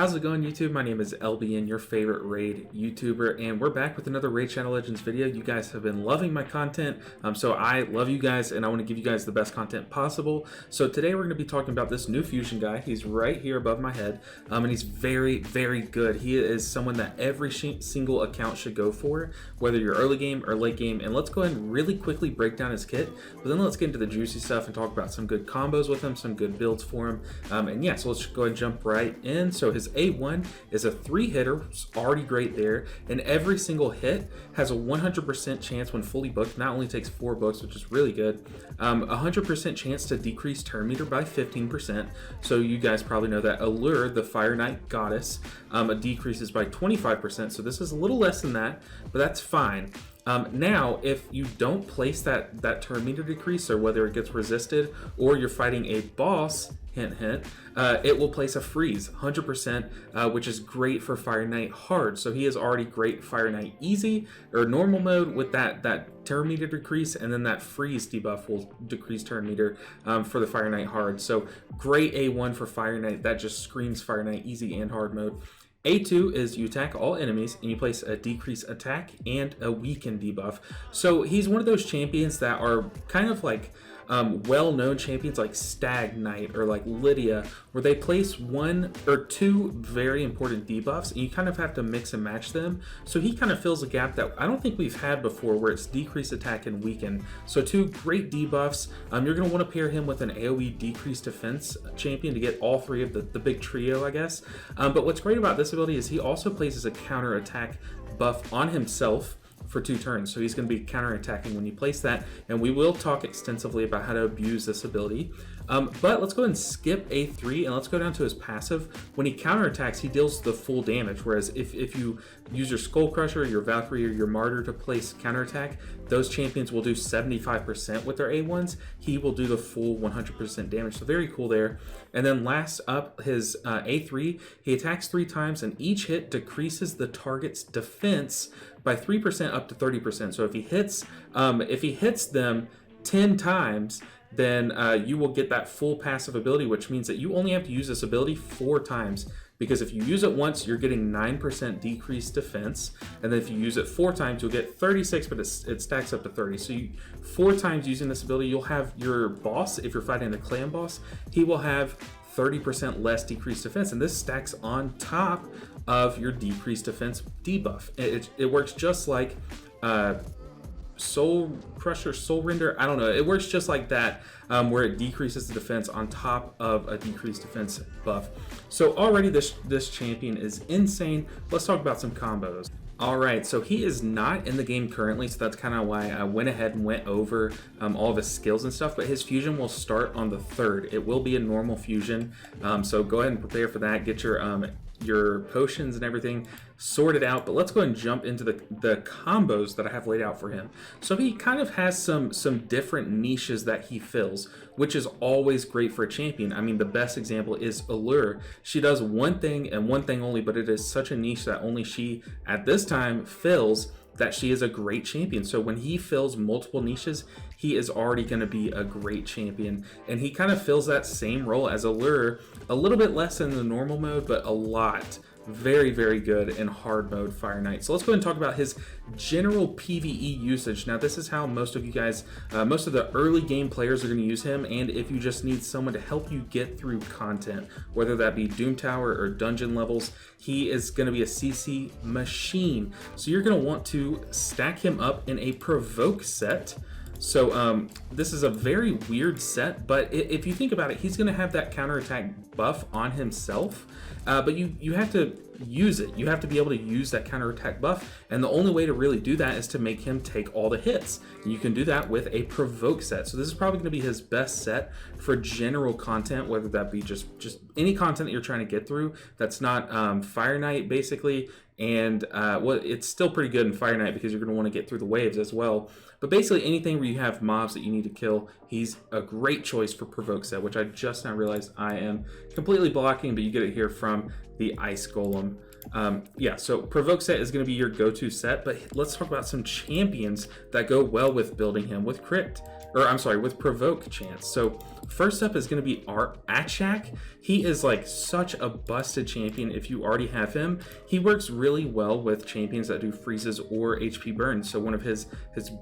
How's it going, YouTube? My name is LBN, your favorite raid YouTuber, and we're back with another Raid Shadow Legends video. You guys have been loving my content, so I love you guys, and I want to give you guys the best content possible. So today we're going to be talking about this new fusion guy. He's right here above my head, and he's very, very good. He is someone that every single account should go for, whether you're early game or late game. And let's go ahead and really quickly break down his kit, but then let's get into the juicy stuff and talk about some good combos with him, some good builds for him. And yeah, so let's go ahead and jump right in. So his A1 is a 3-hitter, it's already great there, and every single hit has a 100% chance when fully booked. Not only takes 4 books, which is really good, 100% chance to decrease turn meter by 15%. So you guys probably know that Allure, the Fire Knight Goddess, decreases by 25%. So this is a little less than that, but that's fine. Now, if you don't place that turn meter decrease, or whether it gets resisted or you're fighting a boss, hint, hint, it will place a freeze, 100%, which is great for Fire Knight hard. So he is already great Fire Knight easy or normal mode with that turn meter decrease, and then that freeze debuff will decrease turn meter for the Fire Knight hard. So great A1 for Fire Knight. That just screams Fire Knight easy and hard mode. A2 is you attack all enemies and you place a decrease attack and a weaken debuff. So he's one of those champions that are kind of like well-known champions like Stag Knight or like Lydia, where they place 1 or 2 very important debuffs and you kind of have to mix and match them. So he kind of fills a gap that I don't think we've had before, where it's decrease attack and weaken. So 2 great debuffs. You're going to want to pair him with an AoE decrease defense champion to get all 3 of the big trio, I guess. But what's great about this ability is he also places a counter attack buff on himself for 2 turns. So he's going to be counterattacking when you place that, and we will talk extensively about how to abuse this ability. But let's go ahead and skip A3 and let's go down to his passive. When he counterattacks, he deals the full damage, whereas if you use your Skull Crusher, your Valkyrie, or your Martyr to place counterattack, those champions will do 75% with their A1s. He will do the full 100% damage, so very cool there. And then last up, his A3, he attacks 3 times, and each hit decreases the target's defense by 3% up to 30%. So if he hits them 10 times, then you will get that full passive ability, which means that you only have to use this ability 4 times. Because if you use it once, you're getting 9% decreased defense, and then if you use it 4 times, you'll get 36, but it stacks up to 30. So 4 times using this ability, you'll have your boss, if you're fighting the clan boss, he will have 30% less decreased defense, and this stacks on top of your decreased defense debuff. It works just like Soul Crusher, Soul Render, I don't know, it works just like that, where it decreases the defense on top of a decreased defense buff. So already this champion is insane. Let's talk about some combos. Alright, so he is not in the game currently, so that's kind of why I went ahead and went over all of his skills and stuff, but his fusion will start on the 3rd. It will be a normal fusion, so go ahead and prepare for that. Get your potions and everything sorted out, but let's go ahead and jump into the combos that I have laid out for him. So he kind of has some different niches that he fills, which is always great for a champion. I mean, the best example is Allure. She does one thing and one thing only, but it is such a niche that only she at this time fills, that she is a great champion. So when he fills multiple niches, he is already going to be a great champion, and he kind of fills that same role as Allure, a little bit less in the normal mode, but a lot. Very, very good in hard mode Fire Knight. So let's go ahead and talk about his general PvE usage. Now, this is how most of you guys, most of the early game players are going to use him, and if you just need someone to help you get through content, whether that be Doom Tower or dungeon levels, he is going to be a CC machine. So you're going to want to stack him up in a Provoke set. So this is a very weird set, but if you think about it, he's going to have that counterattack buff on himself, but you have to use it. You have to be able to use that counterattack buff, and the only way to really do that is to make him take all the hits. And you can do that with a Provoke set. So this is probably going to be his best set for general content, whether that be just any content that you're trying to get through that's not Fire Knight, basically. And well, it's still pretty good in Fire Knight because you're going to want to get through the waves as well. But basically anything where you have mobs that you need to kill, he's a great choice for Provoke set, which I just now realized I am completely blocking, but you get it here from the Ice Golem. Yeah, so Provoke set is going to be your go-to set, but let's talk about some champions that go well with building him with crit, or I'm sorry, with Provoke chance. So First up is going to be our Achak. He is like such a busted champion if you already have him. He works really well with champions that do freezes or HP burns. So one of his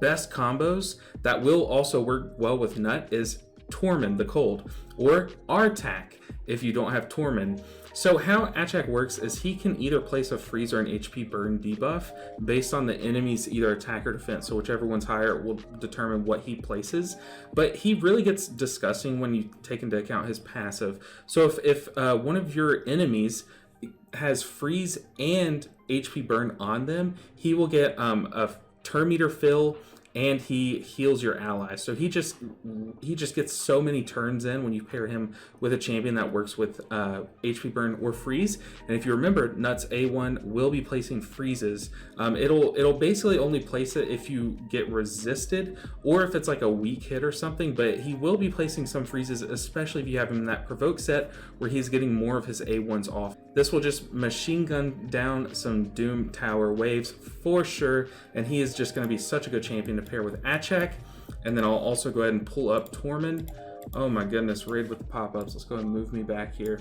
best combos that will also work well with Gnut is Tormund the Cold, or Artak if you don't have Tormund. So how Achak works is he can either place a freeze or an HP burn debuff based on the enemy's either attack or defense. So whichever one's higher will determine what he places. But he really gets disgusting when you take into account his passive. So if one of your enemies has freeze and HP burn on them, he will get a turn meter fill, and he heals your allies. So he just gets so many turns in when you pair him with a champion that works with HP burn or freeze. And if you remember, Gnut's A1 will be placing freezes. It'll basically only place it if you get resisted or if it's like a weak hit or something, but he will be placing some freezes, especially if you have him in that provoke set where he's getting more of his A1s off. This will just machine gun down some Doom Tower waves for sure, and he is just going to be such a good champion to pair with Achak. And then I'll also go ahead and pull up Tormund. Oh my goodness, raid with the pop-ups. Let's go ahead and move me back here.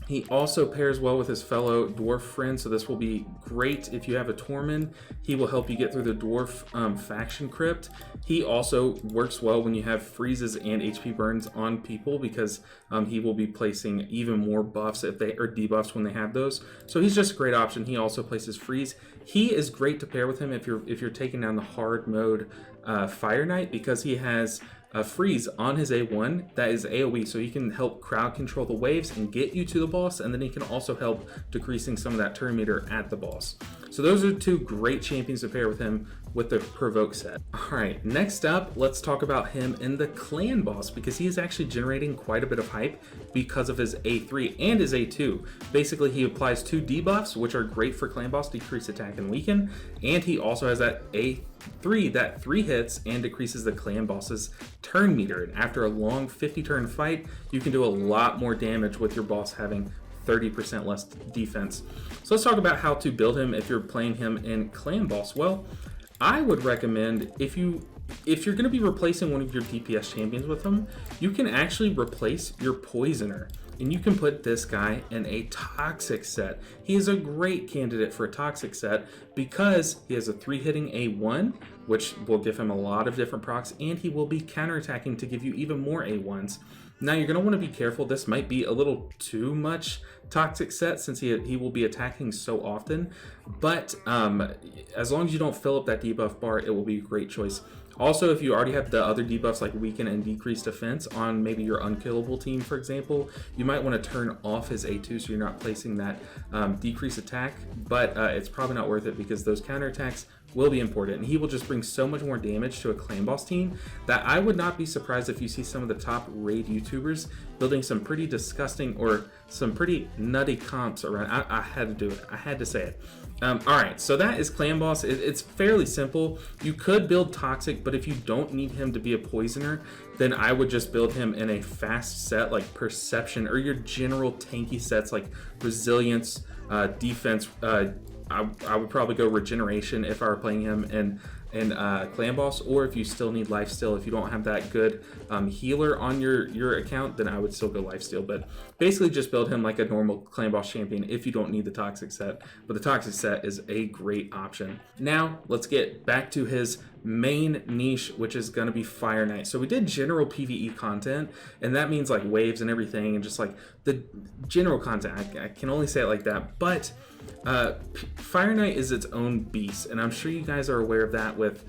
He also pairs well with his fellow dwarf friend, so this will be great if you have a Tormund. He will help you get through the dwarf faction crypt. He also works well when you have freezes and HP burns on people because he will be placing even more buffs if they or debuffs when they have those. So he's just a great option. He also places freeze. He is great to pair with him if you're taking down the hard mode Fire Knight because he has a freeze on his A1 that is AoE, so he can help crowd control the waves and get you to the boss, and then he can also help decreasing some of that turn meter at the boss. So those are two great champions to pair with him with the provoke set. All right, next up, let's talk about him in the clan boss because he is actually generating quite a bit of hype because of his A3 and his A2. Basically, he applies 2 debuffs, which are great for clan boss, decrease attack and weaken, and he also has that A3 that 3 hits and decreases the clan boss's turn meter. And after a long 50 turn fight, you can do a lot more damage with your boss having 30% less defense. So let's talk about how to build him if you're playing him in clan boss. Well, I would recommend if you're going to be replacing one of your DPS champions with him, you can actually replace your poisoner. And you can put this guy in a toxic set. He is a great candidate for a toxic set because he has a 3-hitting A1, which will give him a lot of different procs, and he will be counterattacking to give you even more A1s. Now you're going to want to be careful. This might be a little too much toxic set since he will be attacking so often, but as long as you don't fill up that debuff bar, it will be a great choice. Also, if you already have the other debuffs like weaken and decrease defense on maybe your unkillable team, for example, you might want to turn off his A2 so you're not placing that decrease attack, but it's probably not worth it because those counterattacks will be important, and he will just bring so much more damage to a clan boss team that I would not be surprised if you see some of the top raid YouTubers building some pretty disgusting or some pretty nutty comps around. I had to do it. I had to say it. All right, so that is clan boss. It's fairly simple. You could build toxic, but if you don't need him to be a poisoner, then I would just build him in a fast set like perception or your general tanky sets like resilience, defense. I would probably go regeneration if I were playing him in clan boss, or if you still need lifesteal, if you don't have that good healer on your account, then I would still go lifesteal. But basically just build him like a normal clan boss champion if you don't need the toxic set, but the toxic set is a great option. Now let's get back to his main niche, which is going to be Fire Knight. So we did general PvE content, and that means like waves and everything, and just like the general content. I can only say it like that, but Fire Knight is its own beast, and I'm sure you guys are aware of that with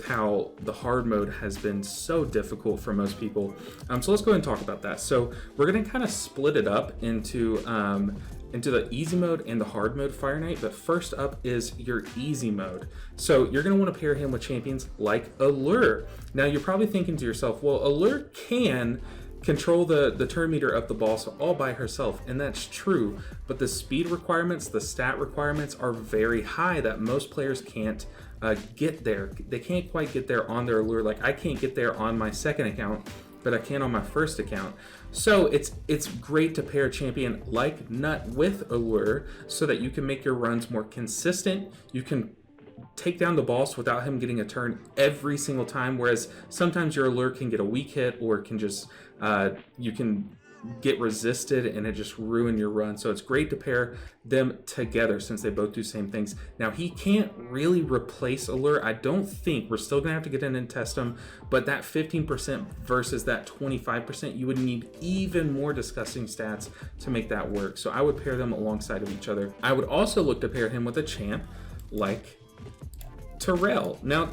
how the hard mode has been so difficult for most people. So let's go ahead and talk about that. So we're going to kind of split it up into the easy mode and the hard mode Fire Knight, but first up is your easy mode. So you're going to want to pair him with champions like Allure. Now you're probably thinking to yourself, well, Allure can control the turn meter of the boss all by herself, and that's true, but the speed requirements, the stat requirements are very high that most players can't get there. They can't quite get there on their Allure. Like I can't get there on my second account, but I can on my first account. So it's great to pair a champion like Gnut with Allure so that you can make your runs more consistent. You can take down the boss without him getting a turn every single time, whereas sometimes your allure can get a weak hit, or can just you can get resisted and it just ruin your run. So it's great to pair them together since they both do the same things. Now, he can't really replace allure, I don't think. We're still gonna have to get in and test them, but that 15% versus that 25%, you would need even more disgusting stats to make that work. So I would pair them alongside of each other. I would also look to pair him with a champ like Terrell. Now,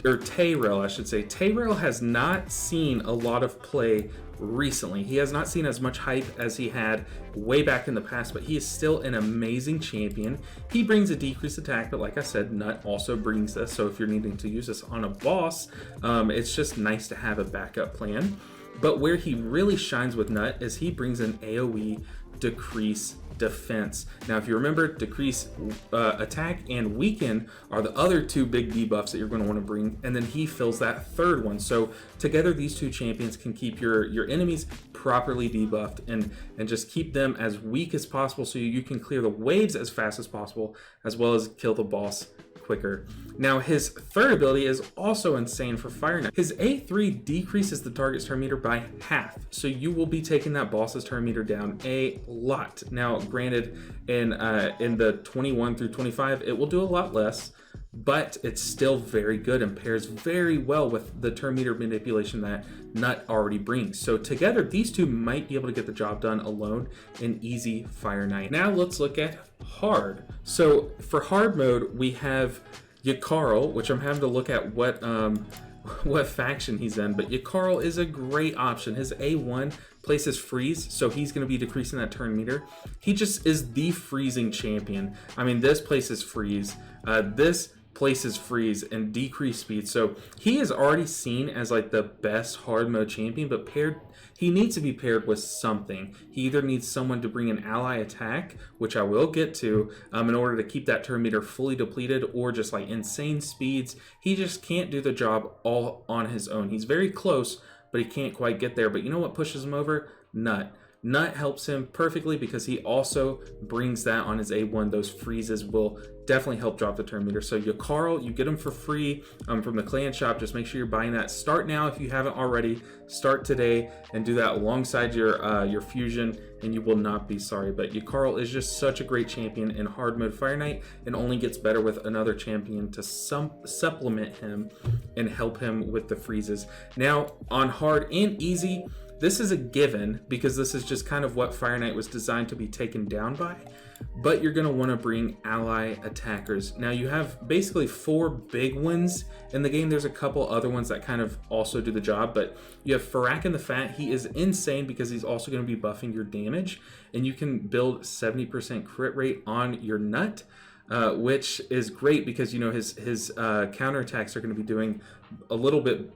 or Tyrell, I should say. Tyrell has not seen a lot of play recently. He has not seen as much hype as he had way back in the past, but he is still an amazing champion. He brings a decreased attack, but like I said, Gnut also brings this. So if you're needing to use this on a boss, it's just nice to have a backup plan. But where he really shines with Gnut is he brings an AoE decrease defense. Now, if you remember, decrease attack and weaken are the other two big debuffs that you're going to want to bring, and then he fills that third one. So together, these two champions can keep your enemies properly debuffed and just keep them as weak as possible, so you can clear the waves as fast as possible, as well as kill the boss quicker. Now, his third ability is also insane for Fire Knight. His A3 decreases the target's turn meter by half, so you will be taking that boss's turn meter down a lot. Now, granted, in the 21 through 25, it will do a lot less, but it's still very good and pairs very well with the turn meter manipulation that Gnut already brings. So together, these two might be able to get the job done alone in easy Fire Knight. Now let's look at hard. So for hard mode, we have Yakarl, which I'm having to look at what faction he's in, but Yakarl is a great option. His A1 places freeze, so he's going to be decreasing that turn meter. He just is the freezing champion. I mean, this places freeze. This places freeze and decrease speed. So he is already seen as like the best hard mode champion, but he needs to be paired with something. He either needs someone to bring an ally attack, which I will get to, in order to keep that turn meter fully depleted, or just like insane speeds. He just can't do the job all on his own. He's very close, but he can't quite get there. But you know what pushes him over? Gnut. Gnut helps him perfectly because he also brings that on his A1. Those freezes will definitely help drop the turn meter. So Yakarl, you get him for free from the clan shop. Just make sure you're buying that. Start now if you haven't already. Start today and do that alongside your fusion, and you will not be sorry. But Yakarl is just such a great champion in hard mode Fire Knight, and only gets better with another champion to supplement him and help him with the freezes. Now on hard and easy, this is a given because this is just kind of what Fire Knight was designed to be taken down by, but you're going to want to bring ally attackers. Now you have basically 4 big ones in the game. There's a couple other ones that kind of also do the job, but you have Farakin the Fat. He is insane because he's also going to be buffing your damage, and you can build 70% crit rate on your Gnut. Which is great because, you know, his counterattacks are going to be doing a little bit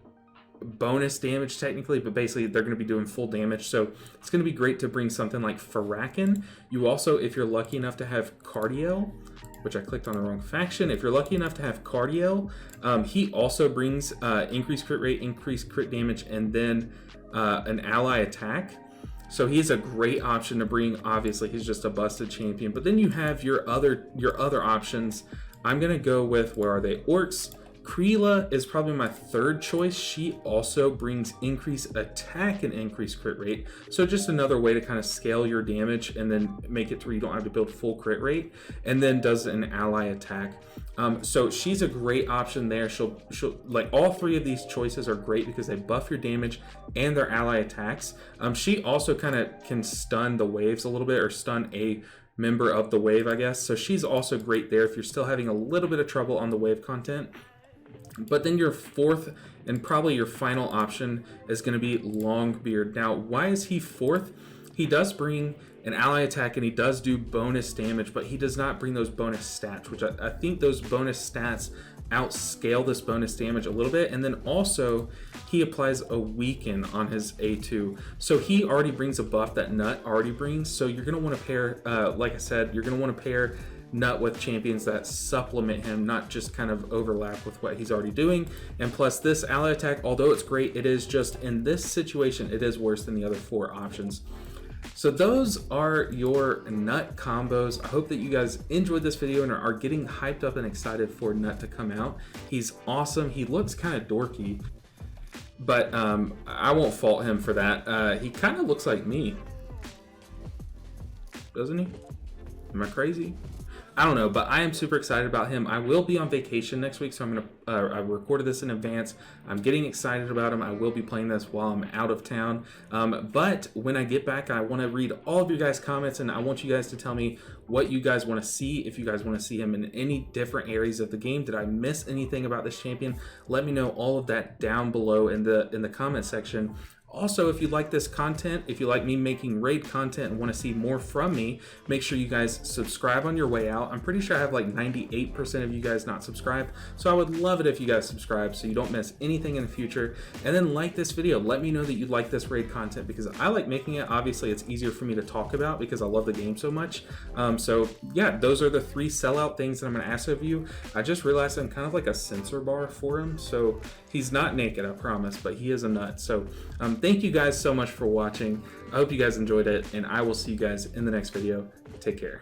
bonus damage technically, but basically they're going to be doing full damage. So it's going to be great to bring something like Farakin. You also, if you're lucky enough to have Cardio, which I clicked on the wrong faction, if you're lucky enough to have Cardio, he also brings increased crit rate, increased crit damage, and then an ally attack. So he's a great option to bring. Obviously he's just a busted champion, but then you have your other options. I'm gonna go with, where are they? Orcs. Kreela is probably my third choice. She also brings increased attack and increased crit rate. So just another way to kind of scale your damage and then make it to where you don't have to build full crit rate, and then does an ally attack. So she's a great option there. She'll like, all 3 of these choices are great because they buff your damage and their ally attacks. She also kind of can stun the waves a little bit, or stun a member of the wave, I guess. So she's also great there if you're still having a little bit of trouble on the wave content. But then your fourth and probably your final option is going to be Longbeard. Now, why is he fourth? He does bring an ally attack and he does do bonus damage, but he does not bring those bonus stats, which I think those bonus stats outscale this bonus damage a little bit. And then also he applies a weaken on his A2. So he already brings a buff that Gnut already brings. So you're going to want to pair, like I said, you're going to want to pair Gnut with champions that supplement him, not just kind of overlap with what he's already doing. And plus, this ally attack, although it's great, it is just, in this situation, it is worse than the other 4 options. So those are your Gnut combos. I hope that you guys enjoyed this video and are getting hyped up and excited for Gnut to come out. He's awesome. He looks kind of dorky, but I won't fault him for that. He kind of looks like me, doesn't he? Am I crazy? I don't know, but I am super excited about him. I will be on vacation next week, so I'm gonna. I recorded this in advance. I'm getting excited about him. I will be playing this while I'm out of town. But when I get back, I want to read all of your guys' comments, and I want you guys to tell me what you guys want to see. If you guys want to see him in any different areas of the game, did I miss anything about this champion? Let me know all of that down below in the comment section. Also, if you like this content, if you like me making raid content and want to see more from me, make sure you guys subscribe on your way out. I'm pretty sure I have like 98% of you guys not subscribed, so I would love it if you guys subscribe so you don't miss anything in the future. And then like this video. Let me know that you like this raid content because I like making it. Obviously, it's easier for me to talk about because I love the game so much. So yeah, those are the 3 sellout things that I'm going to ask of you. I just realized I'm kind of like a censor bar for him, so he's not naked, I promise, but he is a nut. So thank you guys so much for watching. I hope you guys enjoyed it, and I will see you guys in the next video. Take care.